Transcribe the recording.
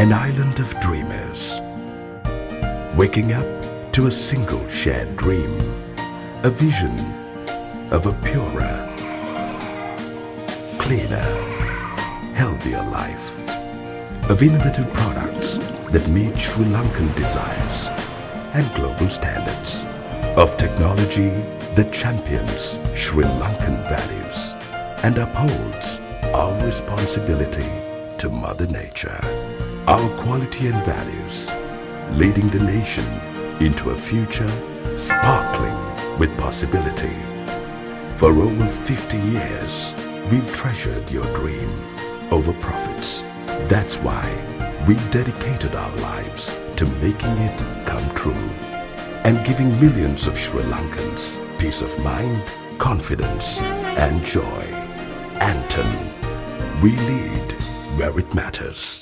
an island of dreamers, waking up to a single shared dream, a vision of a purer, cleaner, healthier life, of innovative products that meet Sri Lankan desires and global standards, of technology that champions Sri Lankan values and upholds our responsibility to Mother Nature. Our quality and values leading the nation into a future sparkling with possibility. For over 50 years, we've treasured your dream over profits. That's why we've dedicated our lives to making it come true and giving millions of Sri Lankans peace of mind, confidence and joy. Anton, we lead where it matters.